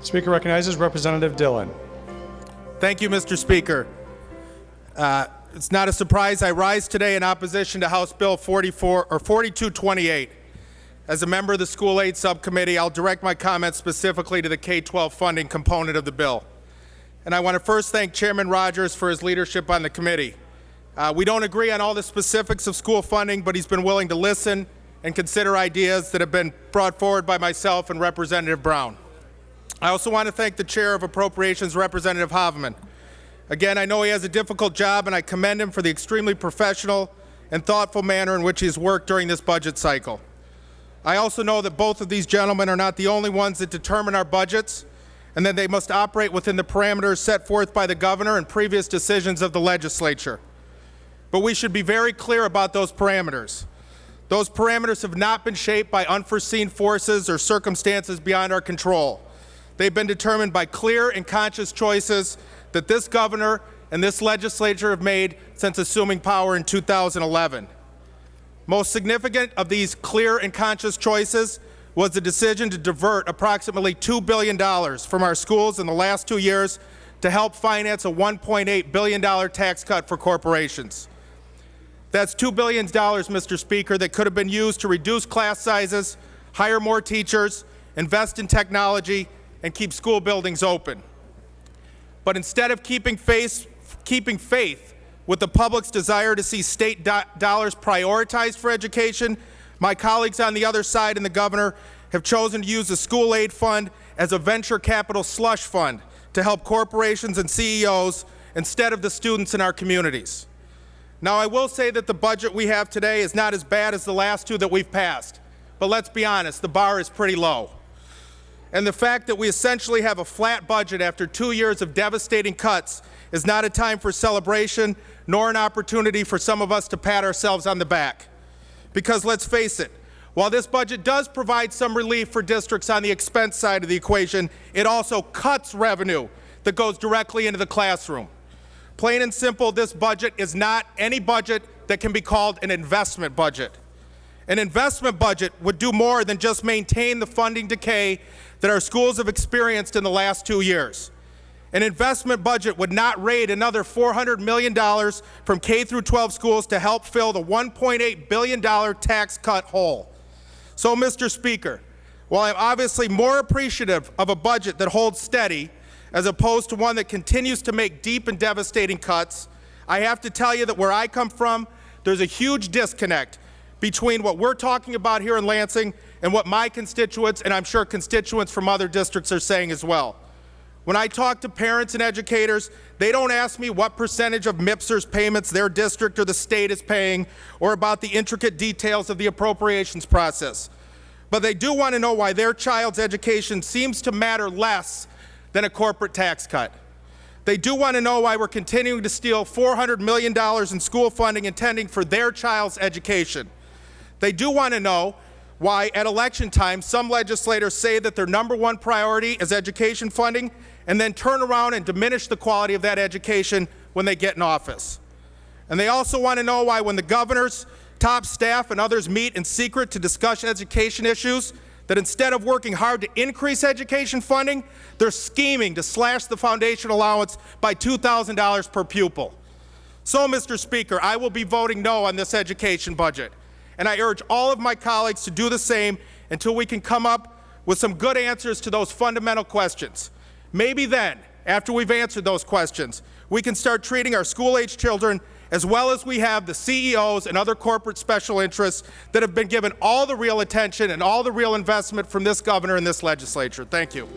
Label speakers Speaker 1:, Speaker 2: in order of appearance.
Speaker 1: Speaker recognizes Representative Dillon.
Speaker 2: Thank you, Mr. Speaker. It's not a surprise I rise today in opposition to House Bill 4228. As a member of the School Aid Subcommittee, I'll direct my comments specifically to the K-12 funding component of the bill. And I want to first thank Chairman Rogers for his leadership on the committee. We don't agree on all the specifics of school funding, but he's been willing to listen and consider ideas that have been brought forward by myself and Representative Brown. I also want to thank the Chair of Appropriations, Representative Hoffman. Again, I know he has a difficult job, and I commend him for the extremely professional and thoughtful manner in which he's worked during this budget cycle. I also know that both of these gentlemen are not the only ones that determine our budgets, and that they must operate within the parameters set forth by the governor and previous decisions of the legislature. But we should be very clear about those parameters. Those parameters have not been shaped by unforeseen forces or circumstances beyond our control. They've been determined by clear and conscious choices that this governor and this legislature have made since assuming power in 2011. Most significant of these clear and conscious choices was the decision to divert approximately $2 billion from our schools in the last 2 years to help finance a $1.8 billion tax cut for corporations. That's $2 billion, Mr. Speaker, that could have been used to reduce class sizes, hire more teachers, invest in technology, and keep school buildings open. But instead of keeping faith with the public's desire to see state dollars prioritized for education, my colleagues on the other side and the governor have chosen to use the school aid fund as a venture capital slush fund to help corporations and CEOs instead of the students in our communities. Now, I will say that the budget we have today is not as bad as the last two that we've passed, but let's be honest, the bar is pretty low. And the fact that we essentially have a flat budget after 2 years of devastating cuts is not a time for celebration, nor an opportunity for some of us to pat ourselves on the back. Because let's face it, while this budget does provide some relief for districts on the expense side of the equation, it also cuts revenue that goes directly into the classroom. Plain and simple, this budget is not any budget that can be called an investment budget. An investment budget would do more than just maintain the funding decay that our schools have experienced in the last 2 years. An investment budget would not raid another $400 million from K through 12 schools to help fill the $1.8 billion tax cut hole. So, Mr. Speaker, while I'm obviously more appreciative of a budget that holds steady as opposed to one that continues to make deep and devastating cuts, I have to tell you that where I come from, there's a huge disconnect between what we're talking about here in Lansing and what my constituents, and I'm sure constituents from other districts, are saying as well. When I talk to parents and educators, they don't ask me what percentage of MIPSR's payments their district or the state is paying or about the intricate details of the appropriations process. But they do want to know why their child's education seems to matter less than a corporate tax cut. They do want to know why we're continuing to steal $400 million in school funding intending for their child's education. They do want to know why at election time some legislators say that their #1 priority is education funding and then turn around and diminish the quality of that education when they get in office. And they also want to know why when the governor's top staff and others meet in secret to discuss education issues, that instead of working hard to increase education funding, they're scheming to slash the foundation allowance by $2,000 per pupil. So, Mr. Speaker, I will be voting no on this education budget. And I urge all of my colleagues to do the same until we can come up with some good answers to those fundamental questions. Maybe then, after we've answered those questions, we can start treating our school-age children as well as we have the CEOs and other corporate special interests that have been given all the real attention and all the real investment from this governor and this legislature. Thank you.